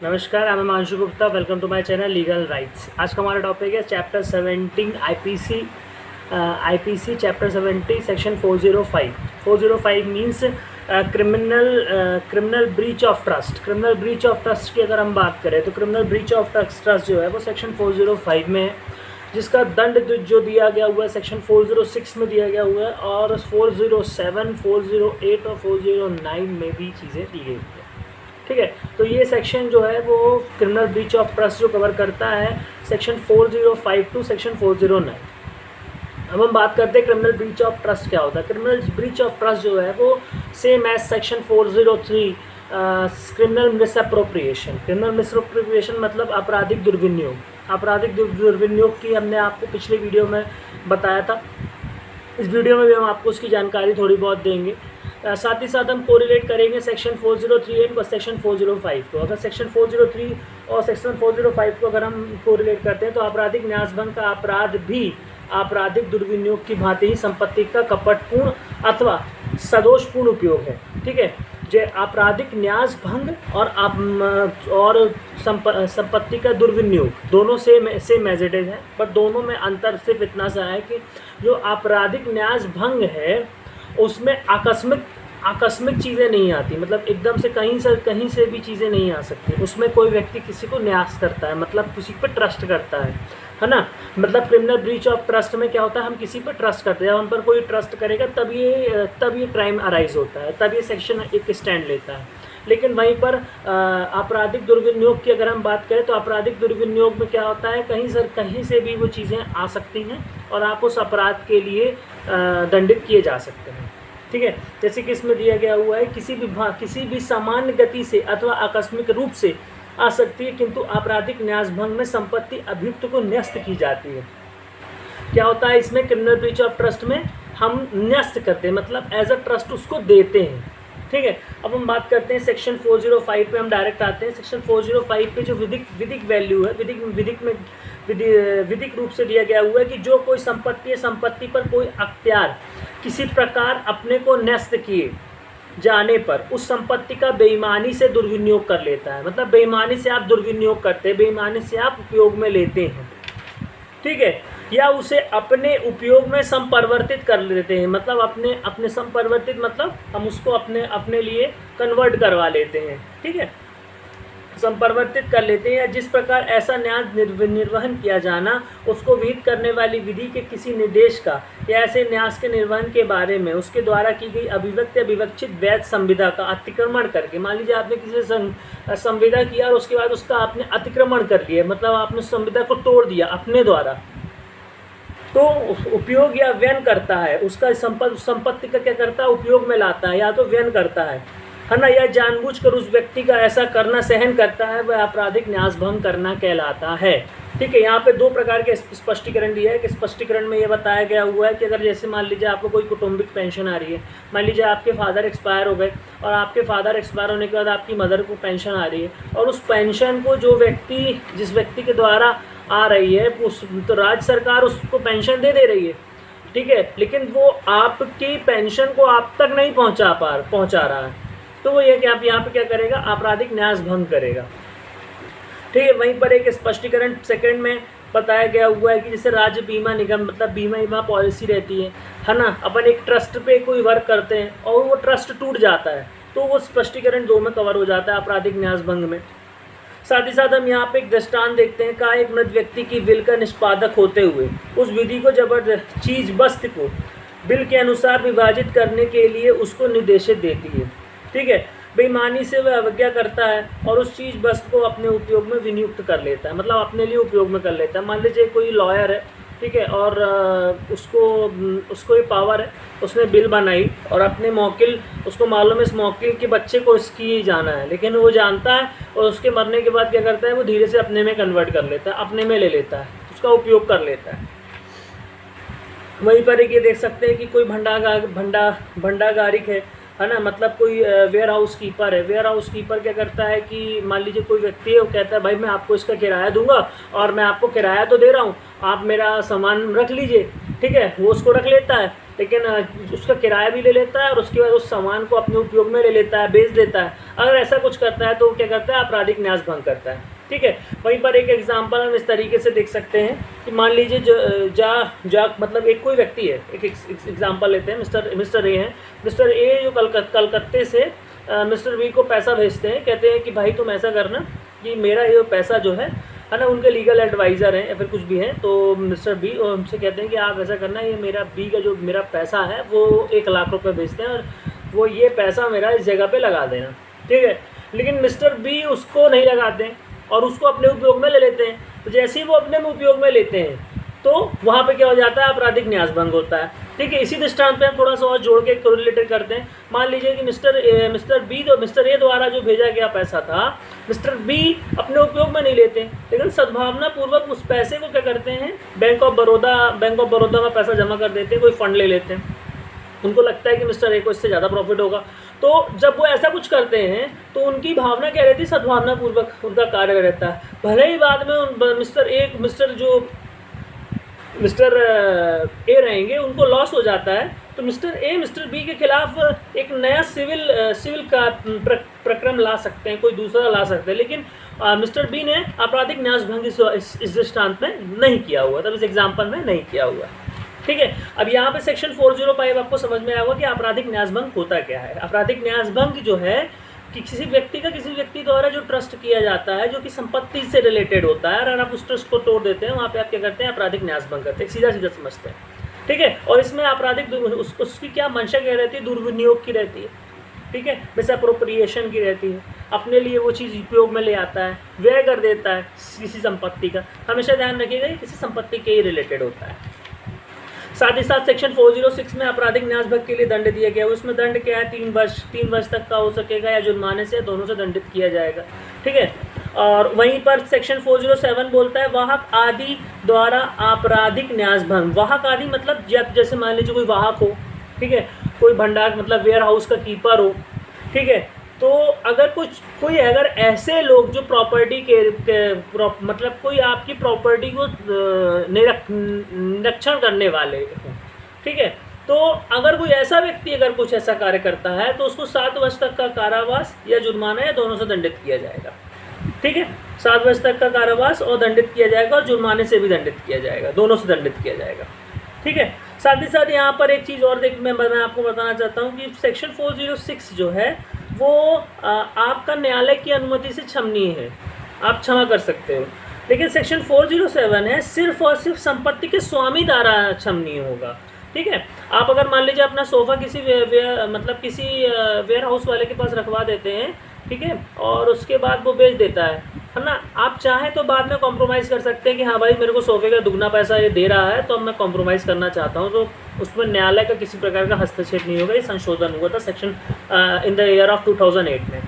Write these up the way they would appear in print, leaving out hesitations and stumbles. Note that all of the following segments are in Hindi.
नमस्कार, मैं Himanshu Gupta. Welcome to my channel legal rights. आज का हमारा टॉपिक है chapter 17 IPC chapter 70 section 405। 405 means criminal breach of trust. Criminal breach of trust की अगर हम बात करें तो क्रिमिनल ब्रीच ऑफ ट्रस्ट जो है वो सेक्शन 405 में है, जिसका दंड जो दिया गया हुआ है सेक्शन 406 में दिया गया हुआ है, और 407, 408 और 409 में भी चीज़ें दी गई हैं। ठीक है, तो ये सेक्शन जो है वो क्रिमिनल ब्रीच ऑफ ट्रस्ट जो कवर करता है सेक्शन 405 टू सेक्शन 409। अब हम बात करते हैं क्रिमिनल ब्रीच ऑफ ट्रस्ट क्या होता है। क्रिमिनल ब्रीच ऑफ ट्रस्ट जो है वो same as section 403 criminal misappropriation. Criminal misappropriation मतलब आपराधिक दुर्विनियोग। आपराधिक दुर्विनियोग की हमने आपको पिछले वीडियो में बताया था। इस वीडियो में भी हम आपको उसकी जानकारी थोड़ी बहुत देंगे। साथ ही साथ हम कोरिलेट करेंगे सेक्शन 403 एंड सेक्शन 405 को। अगर सेक्शन 403 और सेक्शन 405 को अगर हम कोरिलेट करते हैं तो आपराधिक न्यासभंग का अपराध भी आपराधिक दुर्विनियोग की भांति ही संपत्ति का कपटपूर्ण अथवा सदोषपूर्ण उपयोग है। ठीक है, जो आपराधिक न्यासभंग और संपत्ति का दुर्विनियोग दोनों सेम एज है, पर दोनों में अंतर सिर्फ इतना सा है कि जो आपराधिक न्यासभंग है उसमें आकस्मिक चीज़ें नहीं आती, मतलब एकदम से कहीं से भी चीज़ें नहीं आ सकती। उसमें कोई व्यक्ति किसी को न्यास करता है, मतलब किसी पर ट्रस्ट करता है ना। मतलब क्रिमिनल ब्रीच ऑफ ट्रस्ट में क्या होता है, हम किसी पर ट्रस्ट करते हैं, हम पर कोई ट्रस्ट करेगा तब ये क्राइम अराइज होता है, तब ये सेक्शन एक स्टैंड लेता है। लेकिन वहीं पर आपराधिक दुर्विनियोग की अगर हम बात करें तो आपराधिक दुर्विनियोग में क्या होता है, कहीं से भी वो चीज़ें आ सकती हैं और आप उस अपराध के लिए दंडित किए जा सकते हैं। ठीक है, जैसे कि इसमें दिया गया हुआ है किसी भी सामान्य गति से अथवा आकस्मिक रूप से आ सकती है, किंतु आपराधिक न्यासभंग में संपत्ति अभियुक्त को न्यस्त की जाती है। क्या होता है इसमें, क्रिमिनल ब्रीच ऑफ ट्रस्ट में हम न्यस्त करते हैं, मतलब एज अ ट्रस्ट उसको देते हैं। ठीक है, अब हम बात करते हैं सेक्शन 405 पे हम डायरेक्ट आते हैं। सेक्शन 405 पे जो विधिक वैल्यू है, विधिक रूप से दिया गया हुआ है कि जो कोई संपत्ति है, संपत्ति पर कोई अख्तियार किसी प्रकार अपने को न्यस्त किए जाने पर उस संपत्ति का बेईमानी से दुर्विनियोग कर लेता है। मतलब बेईमानी से आप दुर्विनियोग करते हैं, बेईमानी से आप उपयोग में लेते हैं। ठीक है, या उसे अपने उपयोग में संपरिवर्तित कर लेते हैं, मतलब अपने संपरिवर्तित मतलब हम उसको अपने लिए कन्वर्ट करवा लेते हैं। ठीक है, संपरिवर्तित कर लेते हैं, या जिस प्रकार ऐसा न्यास निर्वहन किया जाना उसको विहित करने वाली विधि के किसी निर्देश का या ऐसे न्यास के निर्वहन के बारे में उसके द्वारा की गई अभिव्यक्त या विवक्षित वैध संविदा का अतिक्रमण करके। मान लीजिए आपने किसी से संविदा किया और उसके बाद उसका आपने अतिक्रमण कर लिया, मतलब आपने संविदा को तोड़ दिया अपने द्वारा, तो उपयोग या व्यन करता है उसका संपत्ति का क्या करता है, उपयोग में लाता है, या तो व्यन करता है ना, या जानबूझकर उस व्यक्ति का ऐसा करना सहन करता है, वह आपराधिक न्यासभंग करना कहलाता है। ठीक है, यहाँ पे दो प्रकार के स्पष्टीकरण दिया है कि स्पष्टीकरण में ये बताया गया हुआ है कि अगर जैसे मान लीजिए आपको कोई कौटुंबिक पेंशन आ रही है, मान लीजिए आपके फादर एक्सपायर हो गए और आपके फादर एक्सपायर होने के बाद आपकी मदर को पेंशन आ रही है, और उस पेंशन को जिस व्यक्ति के द्वारा आ रही है तो राज्य सरकार उसको पेंशन दे रही है। ठीक है, लेकिन वो आपकी पेंशन को आप तक नहीं पहुँचा रहा है, तो वो ये कि आप यहाँ पे क्या करेगा, आपराधिक न्यासभंग करेगा। ठीक है, वहीं पर एक स्पष्टीकरण सेकंड में बताया गया हुआ है कि जैसे राज्य बीमा निगम, मतलब बीमा पॉलिसी रहती है ना, अपन एक ट्रस्ट पे कोई वर्क करते हैं और वो ट्रस्ट टूट जाता है, तो वो स्पष्टीकरण 2 में कवर हो जाता है आपराधिक न्यासभंग में। साथ ही साथ हम यहाँ पे एक दृष्टांत देखते हैं का एक मृत व्यक्ति की विल का निष्पादक होते हुए उस विधि को जबरदस्त चीज वस्तु को बिल के अनुसार विभाजित करने के लिए उसको निर्देशित देती है। ठीक है, बेईमानी से वह अवज्ञा करता है और उस चीज़ वस्तु को अपने उपयोग में विनियुक्त कर लेता है, मतलब अपने लिए उपयोग में कर लेता है। मान लीजिए कोई लॉयर है, ठीक है, और उसको ये पावर है, उसने बिल बनाई और अपने मौकिल, उसको मालूम है इस मौकिल के बच्चे को इसकी ही जाना है, लेकिन वो जानता है और उसके मरने के बाद क्या करता है, वो धीरे से अपने में कन्वर्ट कर लेता है, अपने में ले लेता है, उसका उपयोग कर लेता है। वहीं पर एक ये देख सकते हैं कि कोई भंडागारिक है ना, मतलब कोई वेयर हाउस कीपर है। वेयर हाउस कीपर क्या करता है कि मान लीजिए कोई व्यक्ति है, वो कहता है भाई मैं आपको इसका किराया दूंगा और मैं आपको किराया तो दे रहा हूँ, आप मेरा सामान रख लीजिए। ठीक है, वो उसको रख लेता है लेकिन उसका किराया भी ले लेता है और उसके बाद उस सामान को अपने उपयोग में ले लेता है, बेच देता है। अगर ऐसा कुछ करता है तो वो क्या करता है, आपराधिक न्यास भंग करता है। ठीक है, वहीं पर एक एग्जांपल हम इस तरीके से देख सकते हैं कि मान लीजिए मतलब एक कोई व्यक्ति है, एक एग्जांपल लेते हैं, मिस्टर ए हैं। मिस्टर ए जो कलकत्ते से मिस्टर बी को पैसा भेजते हैं, कहते हैं कि भाई तुम ऐसा करना कि मेरा ये पैसा जो है ना, उनके लीगल एडवाइज़र हैं या फिर कुछ भी हैं, तो मिस्टर बी उनसे कहते हैं कि आप ऐसा करना, ये मेरा बी का जो मेरा पैसा है वो 1 लाख रुपए भेजते हैं और वो ये पैसा मेरा इस जगह पे लगा देना। ठीक है, लेकिन मिस्टर बी उसको नहीं लगाते हैं और उसको अपने उपयोग में ले लेते हैं। तो जैसे ही वो अपने उपयोग में लेते हैं तो वहाँ पे क्या हो जाता है, आपराधिक न्यास भंग होता है। ठीक है, इसी दृष्टांत पे हम थोड़ा सा और जोड़ के कोरिलेटेड करते हैं। मान लीजिए कि मिस्टर ए द्वारा जो भेजा गया पैसा था, मिस्टर बी अपने उपयोग में नहीं लेते, लेकिन सद्भावना पूर्वक उस पैसे को क्या करते हैं, बैंक ऑफ बड़ौदा में पैसा जमा कर देते हैं, कोई फंड ले लेते हैं। उनको लगता है कि मिस्टर ए को इससे ज़्यादा प्रॉफिट होगा, तो जब वो ऐसा कुछ करते हैं तो उनकी भावना क्या रहती है, सद्भावना पूर्वक उनका कार्य रहता है। भले ही बाद में मिस्टर ए रहेंगे, उनको लॉस हो जाता है, तो मिस्टर बी के खिलाफ एक नया सिविल का प्रक्रम ला सकते हैं, कोई दूसरा ला सकते हैं, लेकिन मिस्टर बी ने आपराधिक न्यास भंग इस दृष्टांत में नहीं किया हुआ, तब इस एग्जाम्पल में नहीं किया हुआ। ठीक है, अब यहाँ पे सेक्शन 405 आपको समझ में आया होगा कि आपराधिक न्यास भंग होता क्या है। आपराधिक न्यास भंग जो है कि किसी व्यक्ति द्वारा जो ट्रस्ट किया जाता है, जो कि संपत्ति से रिलेटेड होता है, अगर आप उस ट्रस्ट को तोड़ देते हैं, वहाँ पे आप क्या करते हैं, आपराधिक न्यास भंग करते हैं, सीधा समझते हैं। ठीक है, और इसमें आपराधिक उसकी क्या मंशा क्या रहती है, दुर्विनियोग की रहती है। ठीक है, मिस अप्रोप्रिएशन की रहती है, अपने लिए वो चीज़ उपयोग में ले आता है, व्यय कर देता है किसी संपत्ति का। हमेशा ध्यान रखिएगा ये किसी संपत्ति के ही रिलेटेड होता है। साथ ही साथ सेक्शन 406 में आपराधिक न्यास भंग के लिए दंड दिया गया है। उसमें दंड क्या है, 3 वर्ष तक का हो सकेगा या जुर्माने से, दोनों से दंडित किया जाएगा। ठीक है, और वहीं पर सेक्शन 407 बोलता है वाहक आदि द्वारा आपराधिक न्यास भंग। वाहक आदि मतलब जैसे मान लीजिए कोई वाहक हो, ठीक है, कोई भंडार मतलब वेयर हाउस का कीपर हो। ठीक है, तो अगर अगर ऐसे लोग जो प्रॉपर्टी मतलब कोई आपकी प्रॉपर्टी को निरीक्षण करने वाले हों, ठीक है, तो अगर कोई ऐसा व्यक्ति अगर कुछ ऐसा कार्य करता है तो उसको 7 वर्ष तक का कारावास या जुर्माना या दोनों से दंडित किया जाएगा। ठीक है, 7 वर्ष तक का कारावास और दंडित किया जाएगा और जुर्माने से भी दंडित किया जाएगा, दोनों से दंडित किया जाएगा। ठीक है, साथ ही साथ यहाँ पर एक चीज़ और मैं आपको बताना चाहता हूँ कि सेक्शन 406 जो है वो आपका न्यायालय की अनुमति से क्षमनीय है, आप क्षमा कर सकते हो। लेकिन सेक्शन 407 है सिर्फ और सिर्फ संपत्ति के स्वामी द्वारा क्षमनीय होगा। ठीक है, आप अगर मान लीजिए अपना सोफ़ा किसी वेयर हाउस वाले के पास रखवा देते हैं, ठीक है, और उसके बाद वो बेच देता है ना, आप चाहें तो बाद में कॉम्प्रोमाइज़ कर सकते हैं कि हाँ भाई मेरे को सोफ़े का दुगना पैसा ये दे रहा है तो अब मैं कॉम्प्रोमाइज़ करना चाहता हूँ, तो उसमें न्यायालय का किसी प्रकार का हस्तक्षेप नहीं होगा। ये संशोधन हुआ था section in the year of 2008 में।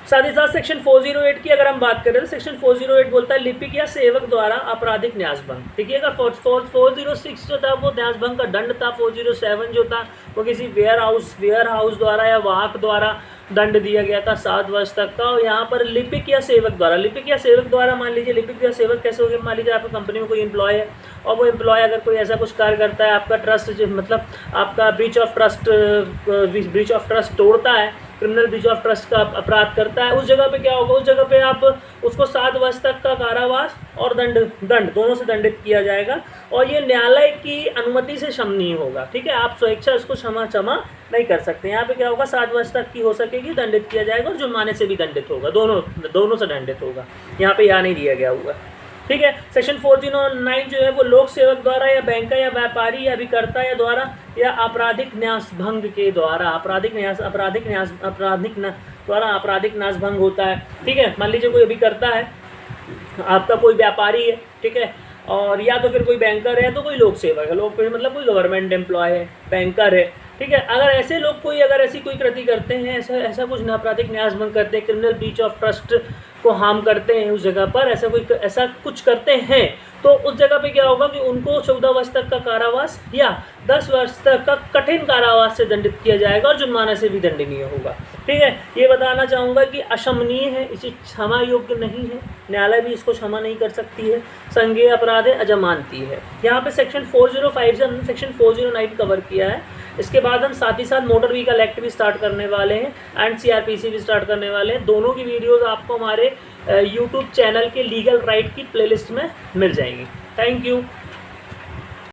साथ ही साथ सेक्शन 408 की अगर हम बात करें तो सेक्शन 408 बोलता है लिपिक या सेवक द्वारा आपराधिक न्यास भंग। देखिए अगर 406 जो था वो न्यास भंग का दंड था, 407 जो था वो किसी वेयर हाउस द्वारा या वाहक द्वारा दंड दिया गया था 7 वर्ष तक का। और यहाँ पर लिपिक या सेवक द्वारा मान लीजिए लिपिक या सेवक कैसे हो गया, मान लीजिए आपकी कंपनी में कोई एम्प्लॉय है और वो एम्प्लॉय अगर कोई ऐसा कुछ कार्य करता है, आपका ट्रस्ट मतलब आपका ब्रीच ऑफ ट्रस्ट तोड़ता है, क्रिमिनल ब्रीच ऑफ ट्रस्ट का अपराध करता है, उस जगह पे क्या होगा, उस जगह पे आप उसको 7 वर्ष तक का कारावास और दंड दोनों से दंडित किया जाएगा और ये न्यायालय की अनुमति से क्षमनीय होगा। ठीक है, आप स्वेच्छा उसको क्षमा नहीं कर सकते। यहाँ पे क्या होगा, 7 वर्ष तक की हो सकेगी, दंडित किया जाएगा और जुर्माने से भी दंडित होगा, दोनों से दंडित होगा। यहाँ पे नहीं दिया गया हुआ। ठीक है, सेक्शन 409 जो है वो लोक सेवक द्वारा या बैंकर या व्यापारी या अभिकर्ता या द्वारा या आपराधिक न्यास भंग के द्वारा आपराधिक न्यास भंग होता है। ठीक है, मान लीजिए कोई अभिकर्ता है, आपका कोई व्यापारी है, ठीक है, और या तो फिर कोई बैंकर है तो कोई लोक सेवक है, लोक मतलब कोई गवर्नमेंट एम्प्लॉय है, बैंकर है, ठीक है। अगर ऐसे लोग कोई अगर ऐसी कोई कृति करते हैं, ऐसा कुछ आपराधिक न्यास भंग करते हैं, क्रिमिनल ब्रीच ऑफ ट्रस्ट को हार्म करते हैं, उस जगह पर ऐसा कुछ करते हैं, तो उस जगह पे क्या होगा कि उनको 14 वर्ष तक का कारावास या 10 वर्ष तक का कठिन कारावास से दंडित किया जाएगा और जुर्माने से भी दंडनीय होगा। ठीक है, ये बताना चाहूँगा कि अक्षमनीय है, इसे क्षमा योग्य नहीं है, न्यायालय भी इसको क्षमा नहीं कर सकती है, संज्ञेय अपराध है, अजमानती है। यहाँ पे सेक्शन 405 से हमने सेक्शन 409 कवर किया है। इसके बाद हम साथ ही साथ मोटर व्हीकल एक्ट भी स्टार्ट करने वाले हैं एंड CRPC भी स्टार्ट करने वाले हैं। दोनों की वीडियोस आपको हमारे YouTube चैनल के लीगल राइट की प्लेलिस्ट में मिल जाएंगी। Thank you.